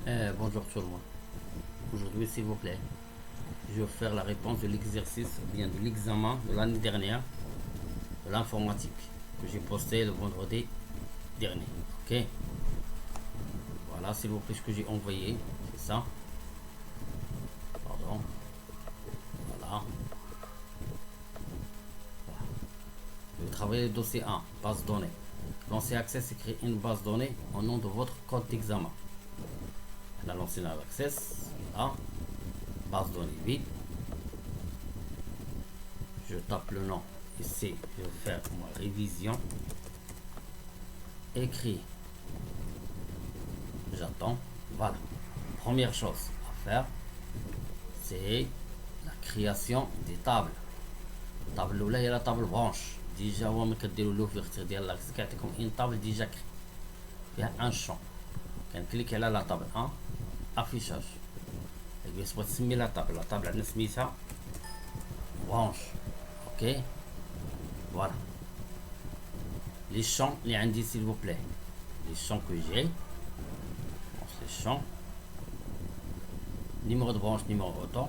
Bonjour tout le monde. Aujourd'hui, s'il vous plaît, je vais faire la réponse de l'exercice, ou bien de l'examen de l'année dernière de l'informatique que j'ai posté le vendredi dernier. Ok. Voilà, s'il vous plaît, ce que j'ai envoyé, c'est ça. Pardon. Voilà. Je vais travailler le dossier 1, base données. Lancer Access et créer une base donnée au nom de votre code d'examen. On a lancé Access, là, base donnée vide. Je tape le nom ici, je vais faire ma révision. Écrit. J'attends. Voilà. Première chose à faire, c'est la création des tables. الطابل الاولى هي لا طابل برونش ديجا هو ملي كديروا لوفيرتير ديال لاكس كيعطيكم ان طابل ديجا فيها ان شون كنكليك على لا طابل 1 افيشاج بغيت تسمي لا طابل عندنا سميتها برونش اوكي فوالا لي شون اللي عندي سيل فو بلاي لي شون كو جي لي شون numéro de branche, numéro auto.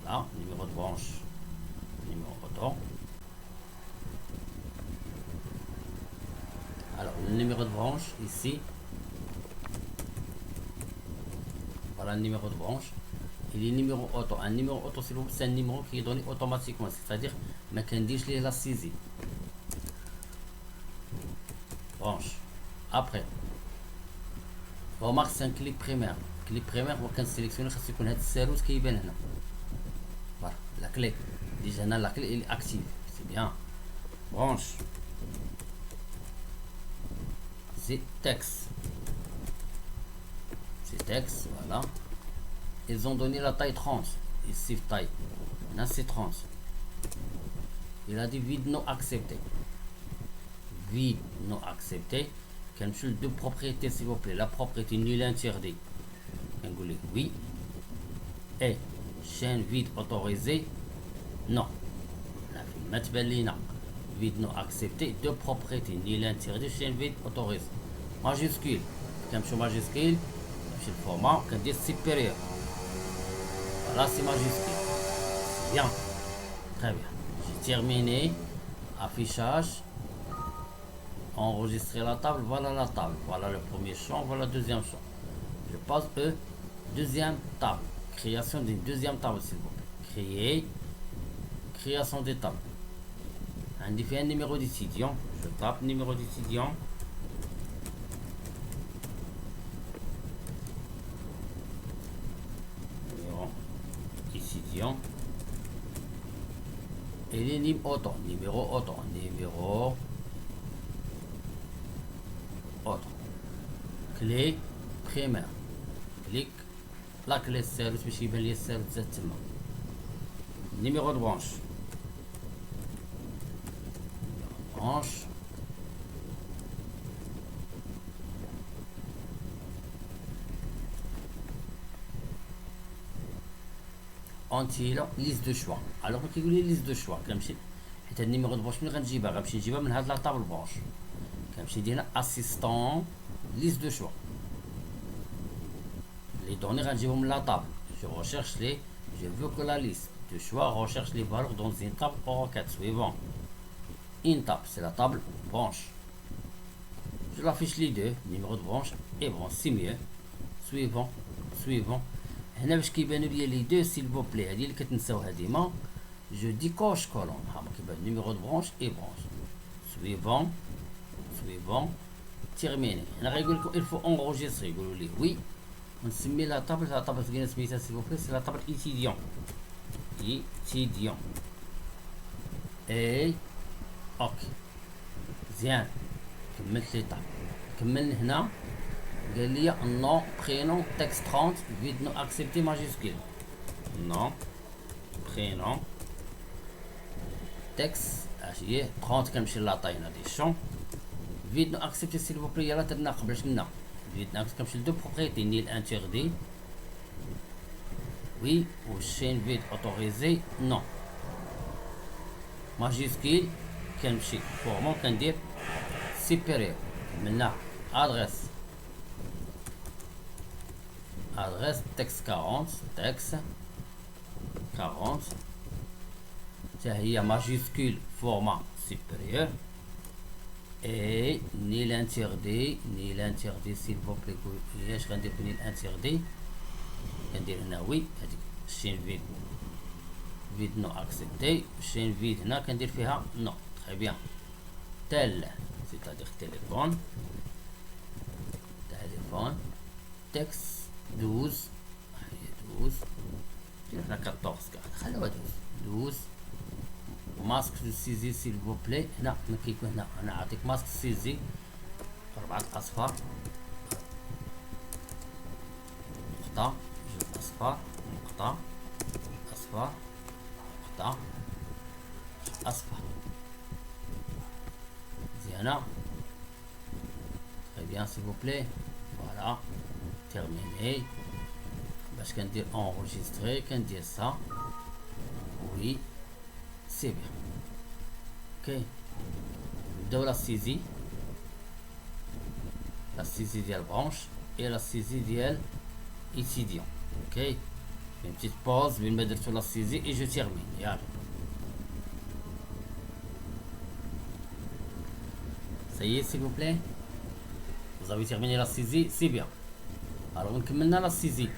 Voilà, numéro de branche, numéro auto. Alors, le numéro de branche, ici. Voilà le numéro de branche. Et les numéros auto. Un numéro auto, c'est un numéro qui est donné automatiquement. C'est-à-dire, ما كنديرش ليه لا سيزي. Branche. Après. Remarque, c'est un clic primaire. كليك بريمير وكنسيليكسيوني خاصو يكون هاد الساروت كيبان هنا فوالا لا كليك ديجا هنا لا كليك اللي اكتيف سي بيان برونش سي تكس فوالا ils ont donné la taille 30 ici taille هنا c'est 30 il a dit vide non accepté كنمشيو لدو بروبريتي s'il vous plaît la propriété nul interdit نقول لك oui et chaîne vide autorisée non ما تبان لينا vide non accepté de propriété ni l'interdit chaîne vide autorisée majuscule كنمشيو majuscule نمشي الفورما كندير supérieur voilà c'est majuscule bien très bien j'ai terminé affichage enregistrer la table, voilà le premier champ, voilà le deuxième champ. Je passe deuxième table, création d'une deuxième table s'il vous plaît. Création des tables. Un numéro d'étudiant, je tape numéro d'étudiant. Numéro étudiant. Et les numéros auto, numéro autre. Clé primaire. Clic la clé سيرفيس باش يبان لي السيرفيس تما. Numéro de branche. انتي ليست دو شوا. الوغ كيقول لي ليست دو شوا كنمشي حيت هاد النيميرو دو برونش ملي غنجيبها غنمشي نجيبها من هاد لا طابل برونش كنمشي ندير هنا اسيستون liste de choix. Les données rendiront la table. Je veux que la liste de choix recherche les valeurs dans une table ou requête suivant. Une table, c'est la table branche. Je l'affiche les deux, numéro de branche et branche, c'est mieux. Suivant. هنا باش كيبانوا لي les deux s'il vous plaît هذه اللي كتنساوها ديما je dis coche colonne ها كيبان numéro de branche et branche. Suivant. Terminé. Il faut enregistrer. Oui. On se met la table s'il vous plaît, c'est la table étudiant. Et ok. Bien. كملت لي طاب. كملنا هنا قال لي nom prénom texte 30 vide non accepté majuscule. nom prénom texte هي 30 كنمشي لاطاينا دي شون vide non accepté s'il vous plaît يلا درنا قبل قلنا vide non accepté كنمشي لدو بروبريتي nil interdit oui ou chaîne vide autorisée non majuscule كنمشي فورمون كندير supérieur كملنا adresse adresse texte 40 texte 40 حتى هي majuscule format supérieur et ni l'interdit s'il vous plaît. اش غندير بني الانتردي كندير هنا وي هذيك الشين فيد نو اكسبتي الشين فيد هنا كندير فيها نو تري بيان تل c'est-à-dire téléphone texte 12 ندير هنا 14 خلوها 12 ماسك دو سيزي سيل فو بلاي. هنا ما كيكون هنا انا نعطيك ماسك سيزي 4 اصفار نقطة 2 اصفار نقطة اصفار نقطة اصفار مزيانة تري بيان سيل فو بلاي. فوالا تيرميني. باش كندير انغوجيستري كندير سا وي سي بيان. اوكي نبداو لا سيزي ديال برونش اي لا سيزي ديال étudiant. اوكي une petite pause بين ما درتو لا سيزي اي جو تيرمين. يلا ça y est s'il vous plaît vous avez terminé la saisie, c'est bien. Alors نكملنا la saisie.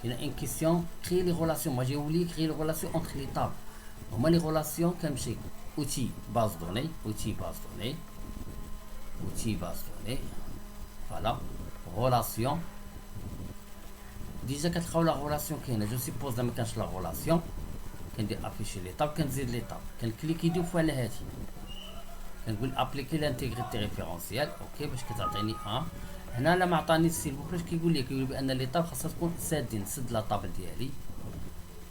Il y a une question, créer les relations. Moi j'ai oublié créer les relations entre les tables. Moi les relations comme chez outil base donnée, voilà, relation. Déjà quand la relation je suppose لما كانش la relation كندير afficher les tables كنزيد les tables كنكليكي 2 fois على هذه كنقول ابليكي لانتيغريتي ريفيرونسيال. اوكي باش كتعطيني هنا لما عطاني السيل بلاش كيقول لي بان لي طاب خاصها تكون سادين نسد لا طابل ديالي.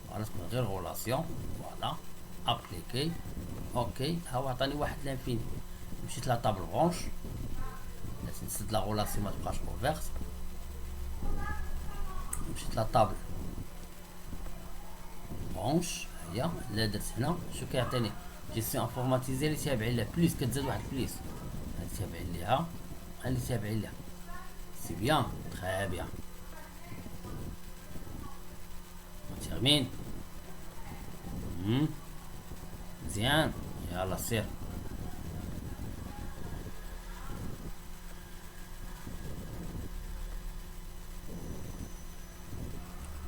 فوالا تكون غير غولاسيون. فوالا ابليكي. اوكي ها هو عطاني واحد لانفيني. مشيت لا طابل برونش لازم نسد لا غولاسيون ما تبقاش اوفيرت. مشيت لا طابل برونش هي لا درت هنا شو كيعطيني جيستيون انفورماتيزي اللي تابعين لها بليس كتزاد واحد بليس اللي تابعين ليها اللي تابعين لها. سي بيان تري بيان. تيرمين مزيان. يلا سير.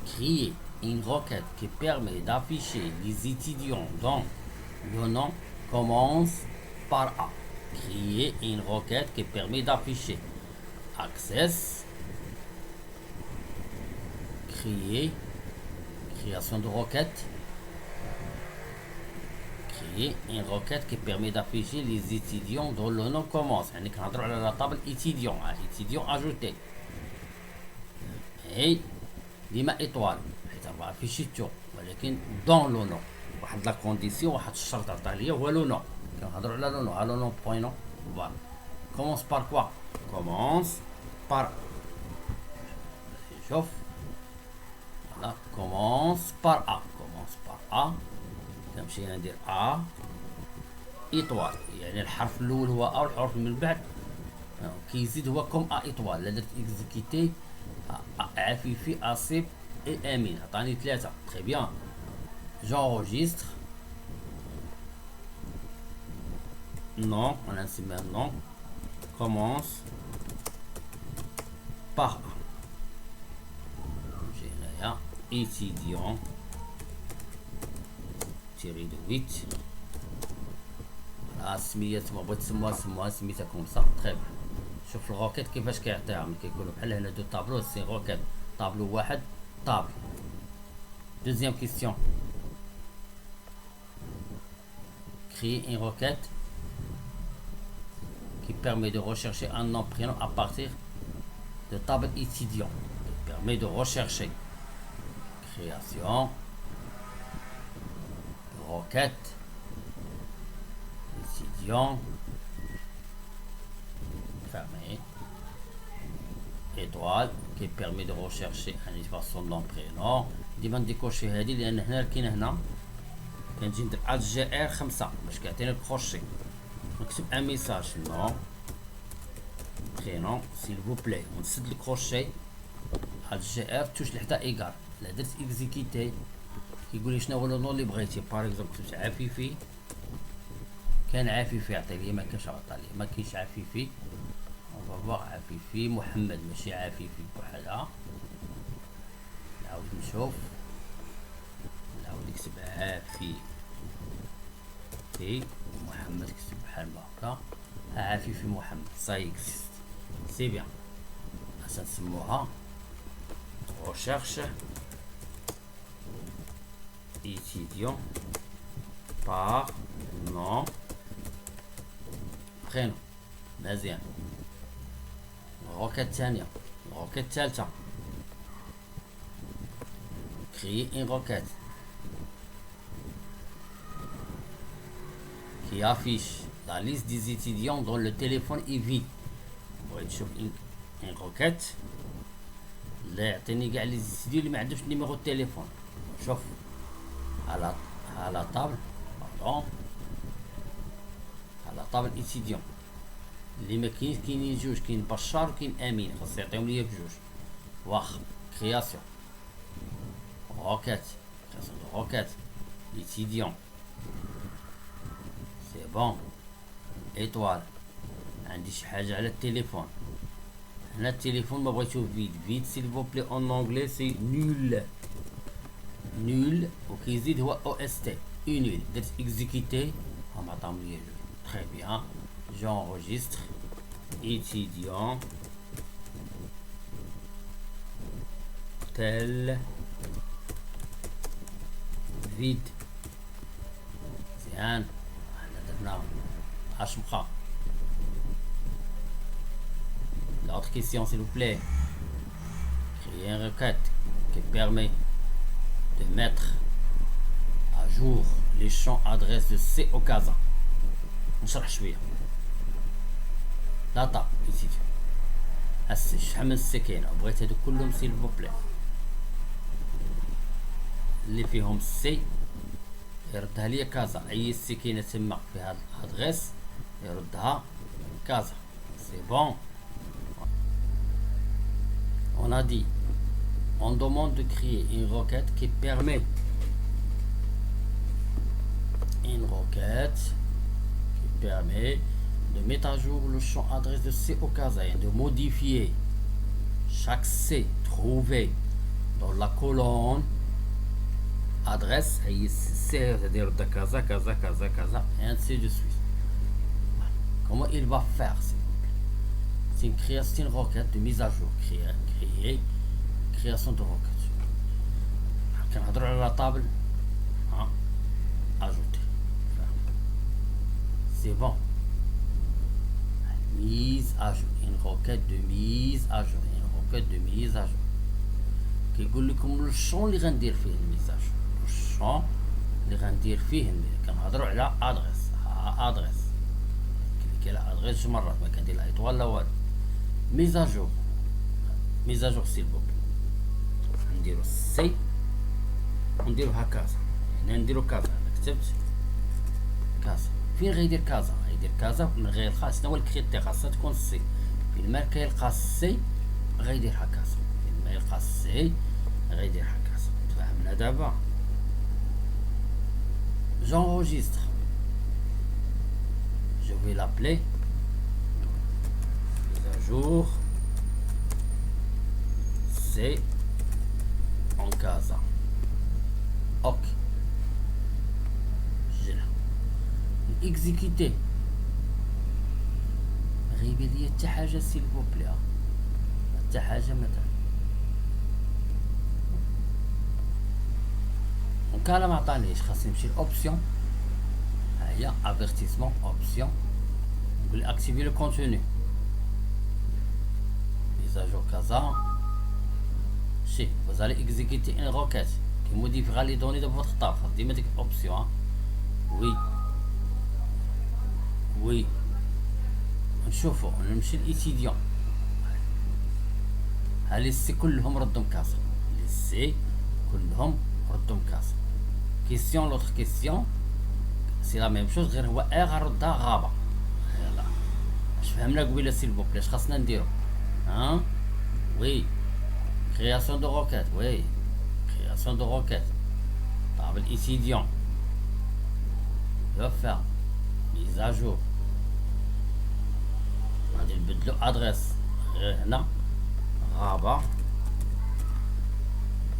Créer une requête qui permet d'afficher les étudiants dont le nom commence par A. Créer une requête qui permet d'afficher access. Création de requête. Créer une requête qui permet d'afficher les étudiants dont le nom commence. يعني كنهضروا على la table étudiant ajouté. Et ديما ايطوال حيت راه افيشيتو ولكن دون لو نو واحد لا كونديسيون واحد الشرط عطاه ليا هو لو نو. كنهضروا على لو نو. لو نو بوين نو. فوالا كومونس بار كوا كومونس بار شوف فوالا كومونس بار ا كنمشي ندير ا ايطوال يعني الحرف الاول هو ا والحرف من بعد كيزيد هو كوم ا ايطوال. لا درت اكزيكيتي عفيفي اصيب اي امين عطاني 3. تري بيان. جونجستر نون انا نسميها نون كومونس بار نمشي هنايا ايتيديون تيري دو 8. السميات ما بغيت سموها سميتها كومسا. تري بيان. شوف الروكيت كيفاش كيعطيها ملي كيكونوا بحال هنا دو طابلو سي روكيت طابلو واحد طابل. دوزيام كيستيون. Créer une requête qui permet de rechercher un nom prénom à partir de table étudiant. Qui permet de rechercher. Création. Requête. Étudiant. Fermé. Étoile qui permet de rechercher son nom prénom. ديما نديكوشي هادي لان هنا كاين هنا كنجي ندير اد جي ار 5 باش كيعطيني الكروشي. نكتب ان ميساج نو prénom s'il vous plaît ونسد الكروشي هاد الجي ار توش لحدا ايكال لا درت اكزيكيتي كيقول لي شنو هو لو نون اللي بغيتي باغ اكزومبل كتبت عفيفي كان عفيفي عطي لي ما كانش عطا لي ما كاينش عفيفي فوا عفيفي محمد ماشي عفيفي بوحدها نعاود نشوف نعاود نكتب عافي في محمد كتب بحال ما هكا عفيفي محمد صاي اكزيست سي بيان اش نسموها recherche étudiant par nom prénom مزيان الروكة الثانية الروكة الثالثة créer une requête qui affiche la liste des étudiants dont le téléphone est vide بغيت تشوف une requête لا يعطيني كاع لي زيديو اللي ما عندوش نيميرو التليفون شوف على طابل باردون على طابل ايتيديون اللي ما كاينش كاينين جوج كاين بشار وكاين امين خاص يعطيهم ليا بجوج واخا كرياسيون روكيت كرياسيون دو روكيت ايتيديون سي بون ايطوال عندي شي حاجه على التليفون هنا التليفون ما بغيتو فيد s'il vous plaît en anglais c'est nul وكيزيد هو او اس تي nul درت اكزيكيتي هم عطاهم ليا جوج تري بيان j'enregistre étudiant tel vide مزيان حنا درنا اش بقى L'autre question, s'il vous plaît. Créer une requête qui permet de mettre à jour les champs adresse de C au Casa. نشرح شوية. داتا ici. هسه شحال من سي كاينة بغيت هادو كلهم s'il vous plaît. اللي فيهم سي يردها ليا كازا أي سي كاينة تما في هاد الادريس يردها كازا. سي بون. On a dit, on demande de créer une requête qui permet de mettre à jour le champ adresse de C au Casa et de modifier chaque C trouvé dans la colonne adresse et c'est-à-dire de Casa, Casa, Casa, Casa et ainsi de suite. Comment il va faire? C'est une création de requête de mise à jour création de requête كنهضروا على la table ajouter c'est bon mise à jour une requête de mise à jour كيقول لكم الشون اللي غندير فيه الميزاج الشون اللي غندير فيه كنهضروا على ادريس كاين ادريس شي مرات ما كندير لها ايطوال لا والو mise à jour s'il vous plaît نديرو سي ونديروها كازا هنا نديرو كازا انا كتبت كازا فين غيدير كازا غيدير كازا من غير الخاص شنو هو الكريتير خاصها تكون سي فين ما كيلقى السي غيديرها كازا فين ما يلقى السي غيديرها كازا تفهمنا دابا j'enregistre je vais l'appeler jour c'est en Casa ok j'ai là exécuter غيبي لي حتى حاجه s'il vous plaît حتى حاجه مثلا وكالا ما عطانيش خاصني نمشي لاوبسيون ها هي افيرتيسمون اوبسيون نقول اكتيفي لو كونتوني à jour Casa. Vous allez exécuter une requête qui modifiera les données de votre table. Dis-moi option. Oui. نشوفوا نمشي للإيتيديون هالي السي كلهم ردهم كاسا السي كلهم ردهم كاسا كيسيون لوتر كيسيون سي لا ميم شوز غير هو غردها غابة يلا فهمنا قبيله s'il vous plaît اش خاصنا نديرو ها وي création de requête oui création de requête table étudiant de faire mise à jour غادي نبدلو ادريس غير هنا غابة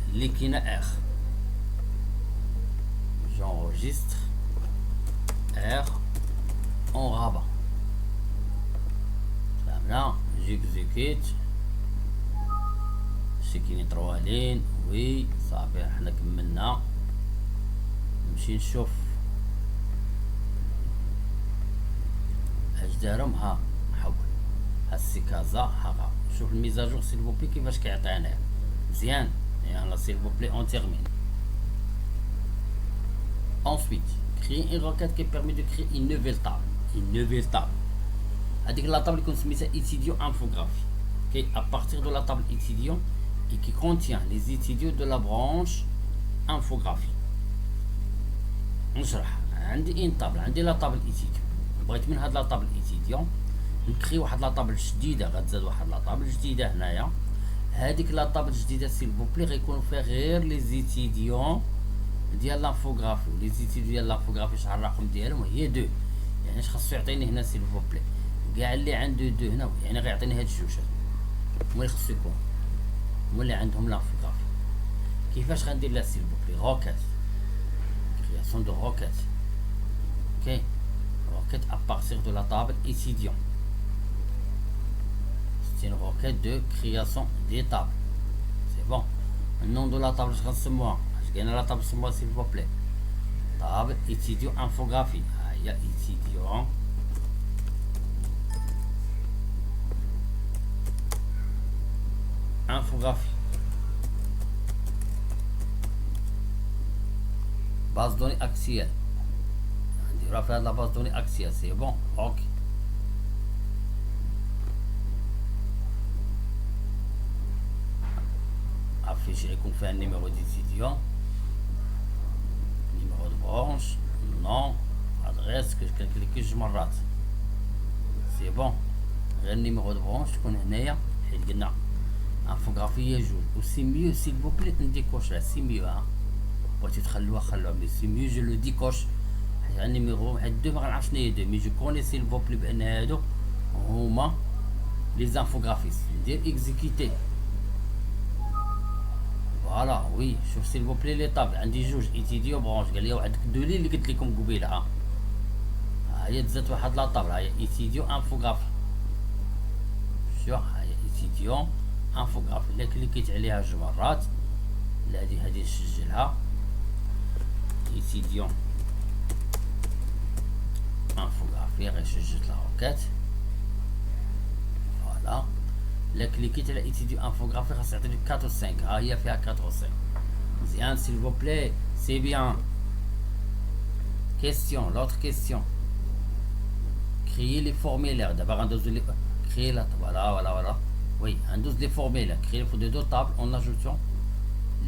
اللي كاينه اخ j'enregistre R en rabat فهمنا j'exécute شي كاينين 3 لين وي صافي حنا كملنا نمشي نشوف اش دارهم ها نحول هاسي كازا ها شوف الميزاجور سيل فو بلي كيفاش كيعطينا مزيان يلا سيل فو بلي اون تيرمين. Ensuite, créer une requête qui permet de créer une nouvelle table. Une nouvelle table. هذيك la table qu'on سميتها étudiant infographie. Okay, à partir de la table étudiant et qui contient les étudiants de la branche infographie. نشرح عندي ان طابل عندي لا طابل ايتيديون بغيت من هاد لا طابل ايتيديون نكري واحد لا طابل جديده غتزاد واحد لا طابل جديده هنايا هذيك لا طابل جديده سيل فو بلي غيكونوا فيها غير لي زيتيديون ديال لانفوغرافي ولي زيتيديون ديال لانفوغرافي شحال الرقم ديالهم هي 2 يعني اش خاصو يعطيني هنا سيل فو بلي كاع اللي عنده 2 هنا يعني غيعطيني هاد الجوج هما اللي خصو يكون هما اللي عندهم لانفوغرافي. كيفاش غندير لها سيل فو بلي روكيت création de requête. Ok, requête à partir de la table étudiant. C'est une requête de création des tables. C'est bon. Le nom de la table, je reste moi. Je gagne la table sur moi s'il vous plaît. Table étudiant infographie. Ah, il y a étudiant. Infographie. Base de données axiale. On va faire de la base de données axiale, c'est bon. Ok. Afficher qu'on fait un numéro d'étudiant. Numéro de branche. Nom. Adresse que je clique je m'en rate. C'est bon. Le numéro de branche qu'on est là. Et là. Infographie et jour. Ou c'est mieux s'il vous plaît de décocher. C'est mieux hein. بغيتو تخلوها خلوها مي سي ميو جو لو ديكوش حيت النيميرو هاد دو مغنعرفش شنو هي دو مي جو كوني سيل فو بلي بان هادو هما لي زانفوغرافيس ندير اكزيكيتي فوالا وي شوف سيل فو بلي لي طاب عندي جوج ايتيديو برونش قال لي واحد دو لي اللي قلت لكم قبيله ها هي تزات واحد لا طابل هي ايتيديو انفوغرافي شوف هي ايتيديو انفوغرافي الا كليكيت عليها جوج مرات لا هادي نسجلها étudiant infographie غنسجل لا روكيت فوالا لا كليكيت على étudiant infographie خاص يعطيني 4 و 5 ها هي فيها 4 و 5 مزيان s'il vous plaît c'est bien. Question l'autre question créer les formulaires d'abord غندوز لي créer la voilà oui غندوز les formulaires créer les deux tables en ajoutant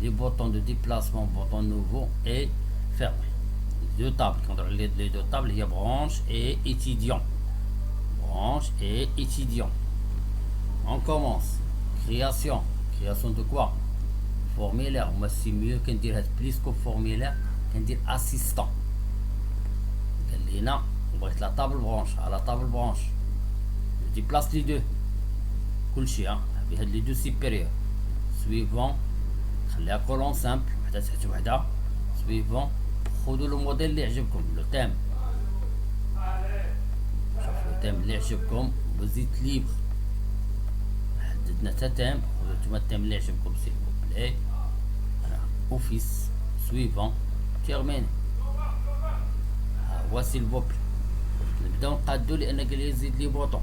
les boutons de déplacement, bouton nouveau et fermé. Deux tables, les deux tables, il y a branche et étudiant. Branche et étudiant. On commence. Création. Création de quoi? Formulaire. Moi, c'est mieux qu'un dire plus que formulaire, qu'un dire assistant. Là, on va être la table branche. À la table branche. Je déplace les deux. Cool chien. Hein? Les deux supérieurs. Suivant. خليها كولون سامبل وحده تحت وحده سويفون خذوا لو موديل اللي يعجبكم لو تيم شوفوا لو تيم اللي يعجبكم وزيت ليبر حددنا حتى تيم خذوا نتوما التيم اللي يعجبكم سيل فو بلي اوفيس سويفون تيرمين ها هو سيل فو بلي نبداو نقادو لان قال لي زيد لي بوطون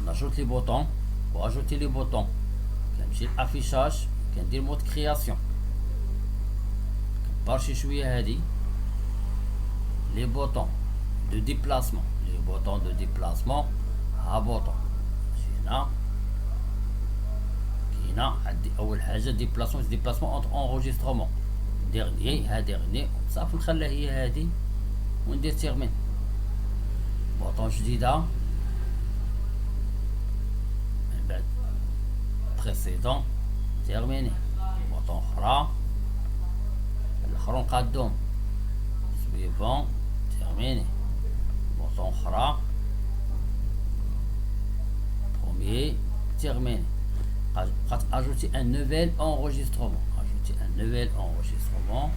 ناجوت لي بوطون واجوتي لي بوطون كنمشي لافيشاج كندير مود كرياسيون كنبار شي شويه هادي لي بوطون دو ديبلاسمون لي بوطون دو ديبلاسمون ها بوطون هنا كاينه عندي اول حاجه ديبلاسمون اونتر انغوجيسترومون ديرني ها ديرني صافي نخليها هي هادي وندير تيرمين بوطون جديده précédent, terminé. Bouton أخرى الآخرون قادوم. suivant, terminé. Bouton أخرى premier, terminé. Ajouter un nouvel enregistrement. Ajouter un nouvel enregistrement.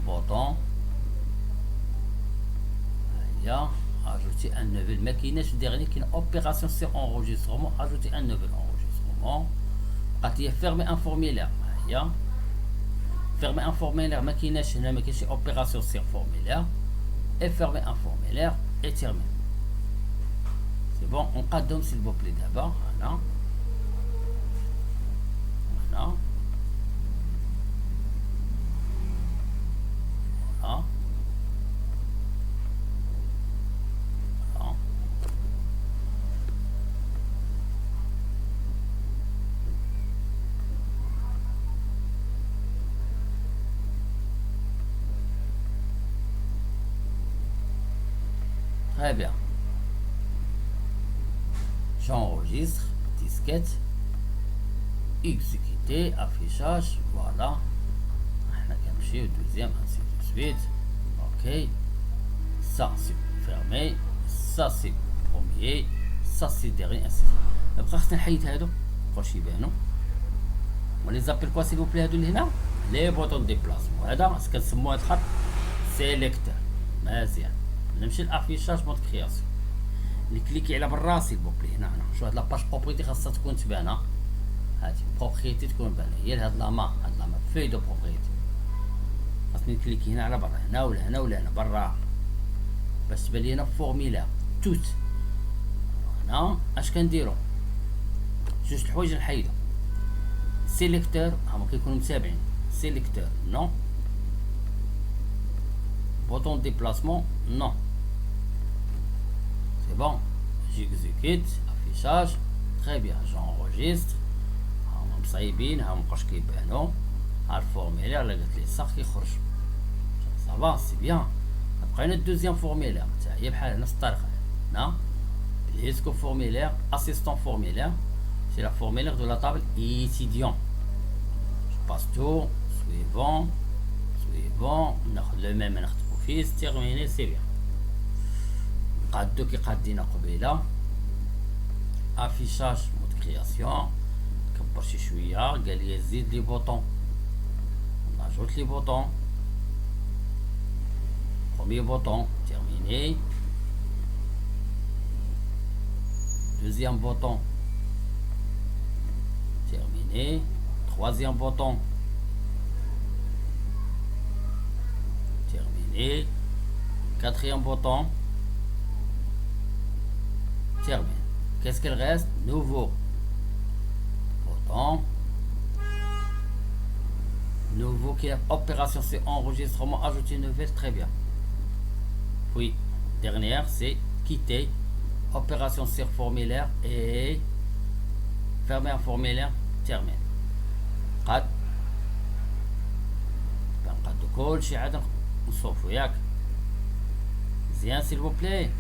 Bouton. Ajouter un nouvel. Mais qui n'est dernier qu'une opération sur enregistrement. Ajouter un nouvel enregistrement. Fermer un formulaire. Fermer un formulaire. Mais qui n'est qu'une opération sur formulaire. Et fermer un formulaire. Et terminer. C'est bon. On قدم s'il vous plaît d'abord. Voilà. Voilà. Voilà. Voilà. Très bien. J'enregistre, disquette, exécuter, affichage, voilà. On a caché le deuxième, ainsi de suite. Ok. Ça c'est fermé, ça c'est premier, ça c'est dernier, ainsi de suite. Après, خصنا نحيد هادو باش يبانو. On les appelle quoi s'il vous plaît هادو اللي هنا؟ لي بوطون ديبلاسمون. هذا كنسموه هاد الخط سيليكتور. مزيان. نمشي لافيشاج مود كرياسيون. نكليكي على برا سيل بوبلي هنا شو هاد لاباج بروبريتي خاصها تكون تبان. هادي بروبريتي تكون باينه هي هاد لاما في دو بروبريتي. خاصني نكليكي هنا على برا هنا ولا هنا ولا هنا برا باش تبان لي هنا فورميلار توت. هنا اش كنديرو جوج الحوايج نحيدو. سيليكتور هما كيكونوا متابعين. سيليكتور نو. Bouton de déplacement, non. C'est bon. J'exécute, affichage. Très bien, j'enregistre. هم صايبين هم مابقاوش كيبانو. ها الفورميلير اللي قلت لي صح كيخرج. صافا سي بيان. بقينا الدوزيام فورميلير تاع هي بحال نفس الطريقة. هنا بليسكو فورميلير اسيستون فورميلير. C'est la formulaire de la table étudiant. Je passe tout. Suivant. ناخذ لو ميم نخدمو فيه تيرميني سي بيان. نقادو كي قادينا قبيله. افيشاج مود كرياسيون كبر شي شويه قال لي زيد لي بوطون. ناجوت لي بوطون. بروميير بوطون تيرميني. دوزيام بوطون terminé. Troisième bouton. Terminé. Quatrième bouton. Terminé. Qu'est-ce qu'il reste? Nouveau bouton. Nouveau qui est opération, c'est enregistrement, ajouter une nouvelle, très bien. Puis, dernière, c'est quitter. Opération sur formulaire et fermer un formulaire, termine. قد بنقدو كلشي عاد نصوفو ياك مزيان سيل فو بلاي.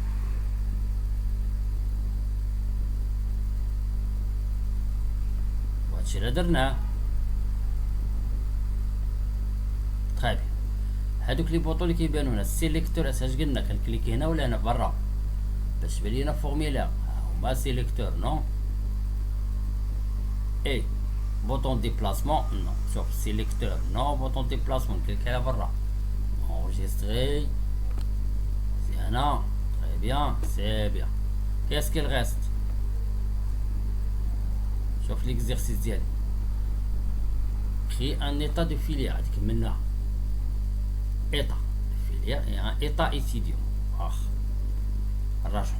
وهادشي اللي درناه. طيب هادوك لي بوطو اللي كيبانو هنا السيليكتور اش قلنا كنكليكي هنا ولا هنا برا باش تبان لينا فورميلار هما سيليكتور نو. Et bouton déplacement, non. Sur sélecteur, non. Bouton déplacement, cliquez là برا. Enregistrer. C'est un an. Très bien, c'est bien. Qu'est-ce qu'il reste? Sauf l'exercice d'y aller. Créer un état de filière. Maintenant, état de filière et un état étudiant. الرجل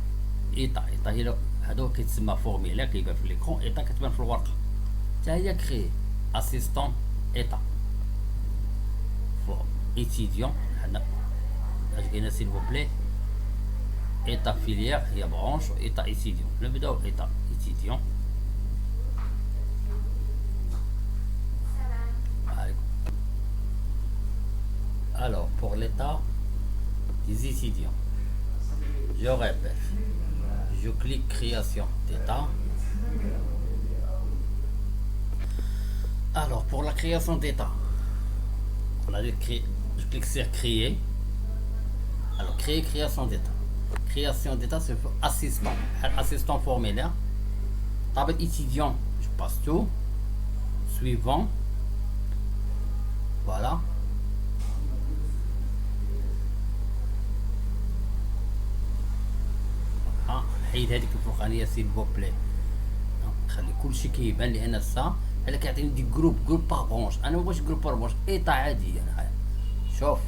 état هي هذا كيتسمى فورميلا كيبان في l'écran. état كتبان في الورقة. هي créer assistant état pour étudiant. هنا اش قلنا s'il vous plaît état filière هي branche و état étudiant. نبداو état étudiant. Alors pour l'état des étudiants, je répète, je clique création d'état. Alors, pour la création d'état, on a dit je clique sur créer. Alors, créer création d'état. Création d'état, c'est assistant. Assistant formulaire. Table étudiant, je passe tout. Suivant. Voilà. حيد هذيك الفوقانيه سيل فو بلاي. خلي كل شيء كيبان لي انا الساعه بحال كيعطيني دي جروب بار برونش. انا ما بغيتش جروب بار برونش، ايطا عاديه. انا شوف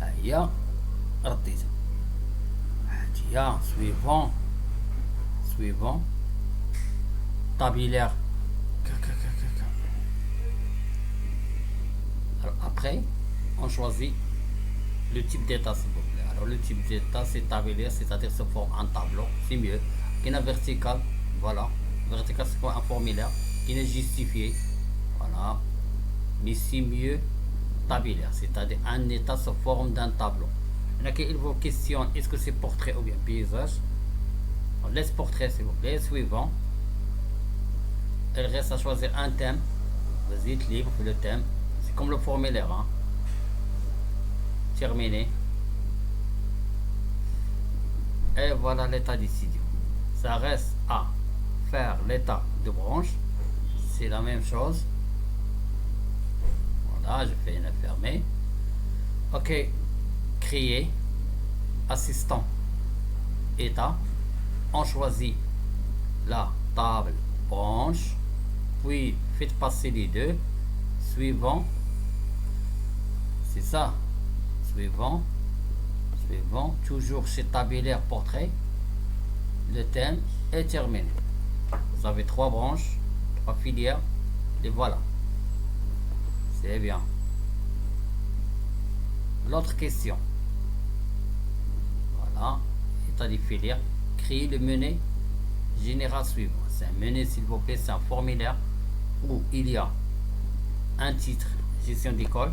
ها هي رديتها، هادي هي سويفون سويفون تابيلير كا. Alors après, on choisit le type d'état s'il vous plaît. Alors le type d'état c'est tabellaire, c'est-à-dire se forme en tableau, c'est mieux. Qui est vertical, voilà. Vertical c'est quoi? Un formulaire qui est justifié, voilà. Mais c'est mieux tabellaire, c'est-à-dire un état se forme d'un tableau. Il vous questionne est-ce que c'est portrait ou bien paysage. On laisse portrait s'il vous plaît. Suivant. Il reste à choisir un thème. Vous êtes libre pour le thème. C'est comme le formulaire, hein. Terminé. Et voilà l'état d'étudiant. Ça reste à faire l'état de branche. C'est la même chose. Voilà, je fais une fermée. Ok. Créer. Assistant. État. On choisit la table branche. Puis faites passer les deux. Suivant. C'est ça. Suivant. Suivant. Toujours chez tabellaire portrait. Le thème est terminé. Vous avez 3 branches, 3 filières. Et voilà. C'est bien. L'autre question. Voilà. État des filières. Créer le menu général suivant. C'est un menu s'il vous plaît. C'est un formulaire où il y a un titre, gestion d'école.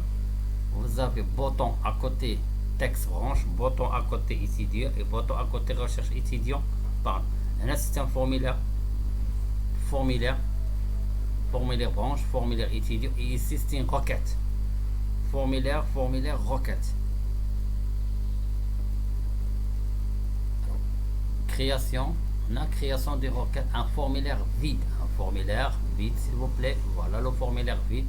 Vous avez bouton à côté texte branche, bouton à côté étudiant et bouton à côté recherche étudiant. Pardon. Là c'est un formulaire, formulaire branche, formulaire étudiant et ici c'est une requête. Formulaire, requête. Alors, création, la création des requêtes, un formulaire vide s'il vous plaît. Voilà le formulaire vide.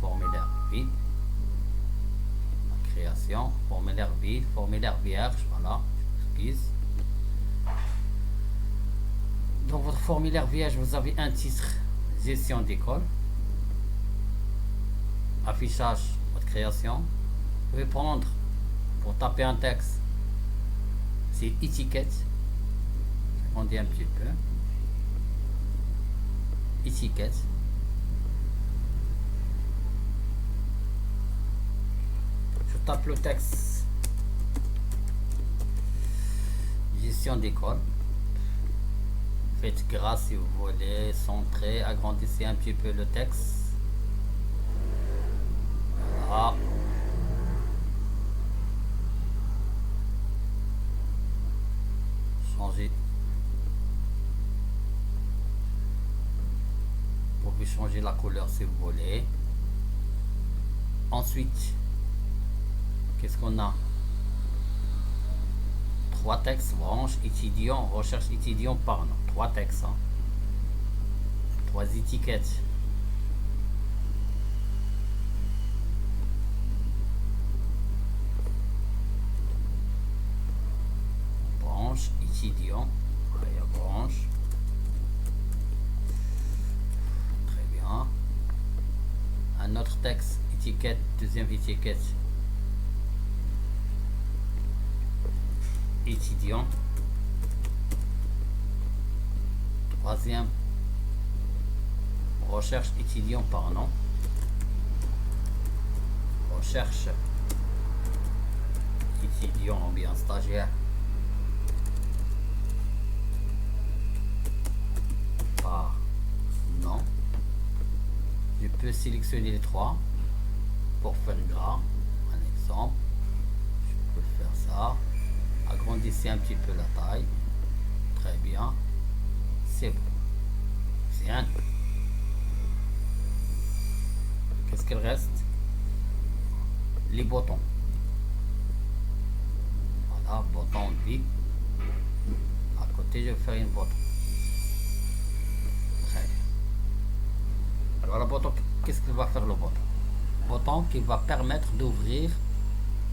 Formulaire vide. La création, formulaire vide, formulaire vierge, voilà, excuse. Dans votre formulaire vierge, vous avez un titre, gestion d'école. Affichage, votre création. Vous pouvez prendre, pour taper un texte, c'est étiquette. On dit un petit peu. Étiquette. Je tape le texte. Gestion d'école. Faites gras si vous voulez. Centrez, agrandissez un petit peu le texte. Voilà. Changer. Vous pouvez changer la couleur si vous voulez. Ensuite, qu'est-ce qu'on a? 3 textes, branche, étudiant, recherche étudiant, pardon. 3 textes. 3 étiquettes. Branche, étudiant, branche. Très bien. Un autre texte, étiquette, deuxième étiquette. Étudiant. Troisième, recherche étudiant, pardon. Recherche étudiant ou bien stagiaire. Non. Je peux sélectionner les 3 pour faire gras. Un exemple. Je peux faire ça. Agrandissez un petit peu la taille. Très bien. C'est bon. مزيان. qu'est-ce qu'il reste? les boutons. Voilà, bouton B. À côté, je vais faire une bouton. Très bien. Alors, le bouton, qu'est-ce qu'il va faire le bouton? Bouton qui va permettre d'ouvrir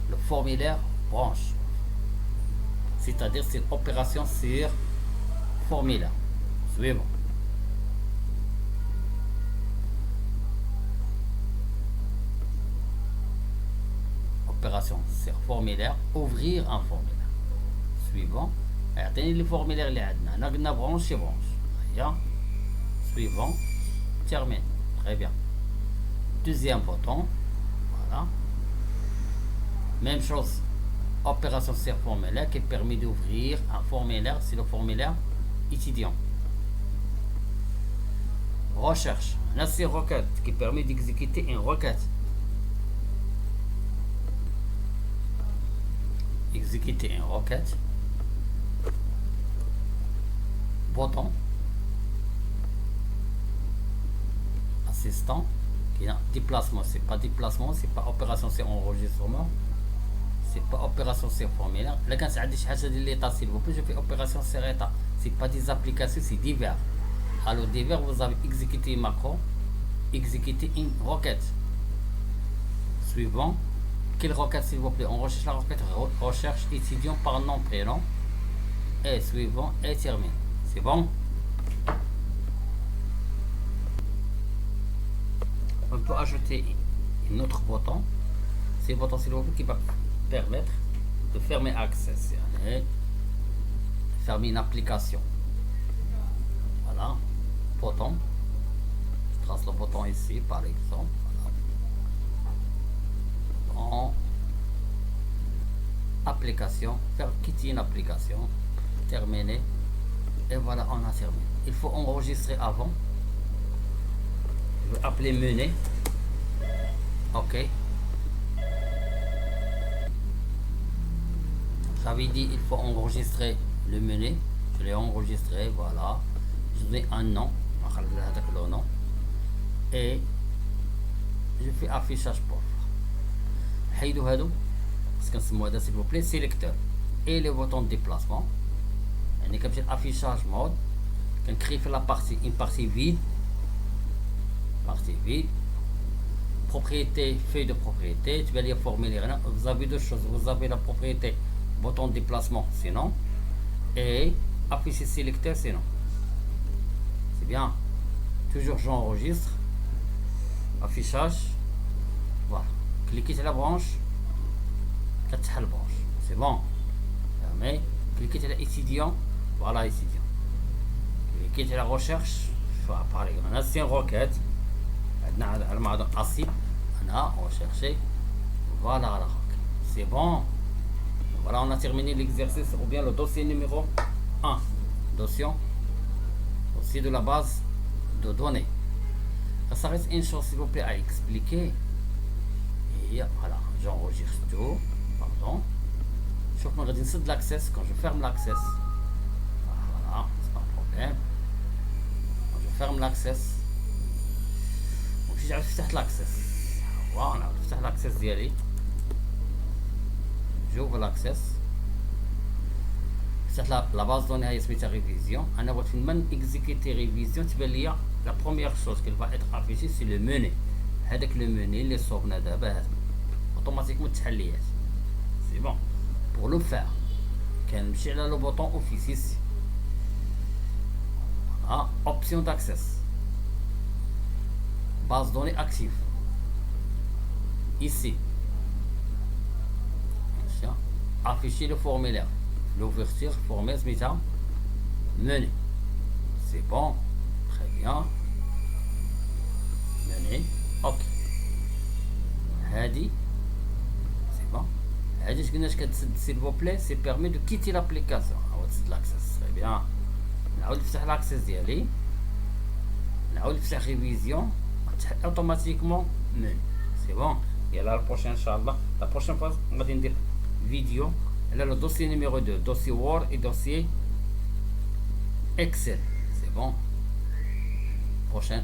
le formulaire branche. C'est-à-dire, c'est l'opération sur formulaire. Suivant. Opération sur formulaire, ouvrir un formulaire. Suivant. اعطيني لي فورميلير اللي عندنا هنا قلنا برونشي برونش. هيا. Suivant. Termine. Très bien. Deuxième bouton. Voilà. Même chose. Opération sur formulaire qui permet d'ouvrir un formulaire. C'est le formulaire étudiant. Recherche. Là, c'est requête qui permet d'exécuter une requête. Exécuter une requête. Bouton. Assistant. Déplacement, c'est pas déplacement, c'est pas opération, c'est enregistrement. C'est pas opération sur formulaire. Là, quand ça a des choses de l'état, s'il vous plaît, je fais opération sur état. C'est pas des applications, c'est divers. Alors, divers, vous avez exécuté une macro, exécuter une requête. Suivant. Quelle requête, s'il vous plaît? On recherche la requête, recherche étudiant par nom, prénom. Et suivant, et termine. C'est bon? On peut ajouter un autre bouton. C'est le bouton, s'il vous plaît, qui va permettre de fermer Access. Fermer une application. Voilà. Bouton. Je trace le bouton ici, par exemple. Voilà. Application. Faire quitter une application. Terminer. Et voilà, on a terminé. Il faut enregistrer avant. Je vais appeler menu. Ok. J'avais dit il faut enregistrer le menu. Je l'ai enregistré, voilà. Je donne un nom. Le nom. Et je fais affichage pour. حيدوا هادو بس كنسمو هذا s'il vous plaît sélecteur. Et le bouton de déplacement. يعني كنمشي affichage mode. كنكري في la partie une partie vide. Partie vide. Propriété, feuille de propriété. Tu vas lire formulaire. Vous avez deux choses. Vous avez la propriété bouton de déplacement sinon. Et afficher sélecteur sinon. C'est bien. Toujours j'enregistre. Affichage. Voilà. Cliquez sur la branche. La branche. C'est bon. Fermez. Cliquez sur l'étudiant. Voilà étudiant. Cliquez sur la recherche. Par exemple, c'est une requête. On a recherché. Voilà la requête. C'est bon. Voilà, on a terminé l'exercice ou bien le dossier numéro 1. Dossier de la base de données. Ça reste une chose, s'il vous plaît, à expliquer. Et voilà, j'enregistre tout. Pardon. Je vais de l'accès quand je ferme l'accès. Voilà, c'est pas un problème. Quand je ferme l'accès. Donc, j'ai ouvert l'accès. Voilà, on a ouvert l'accès d'y j'ouvre l'accès. C'est la base de données est révision. On a votre même exécuter révision. Tu vas lire la première chose qui va être affichée, c'est le menu. Avec le menu, les صوبنا دابا automatiquement تحليات. C'est bon. Pour le faire, كنمشي على le bouton office ici. Voilà, option d'accès. Base de données active. Ici. Afficher le formulaire. L'ouverture, formulaire, menu. C'est bon. Très bien. Menu. Ok. Hadi. C'est bon. Hadi, s'il vous plaît, c'est permis de quitter l'application. C'est l'accès. Très bien. On va l'accès d'y on va révision. Automatiquement, menu. C'est bon. Et là, la prochaine, Inch'Allah. La prochaine fois, on va dire vidéo. Là, le dossier numéro 2, dossier Word et dossier Excel. C'est bon. prochaine.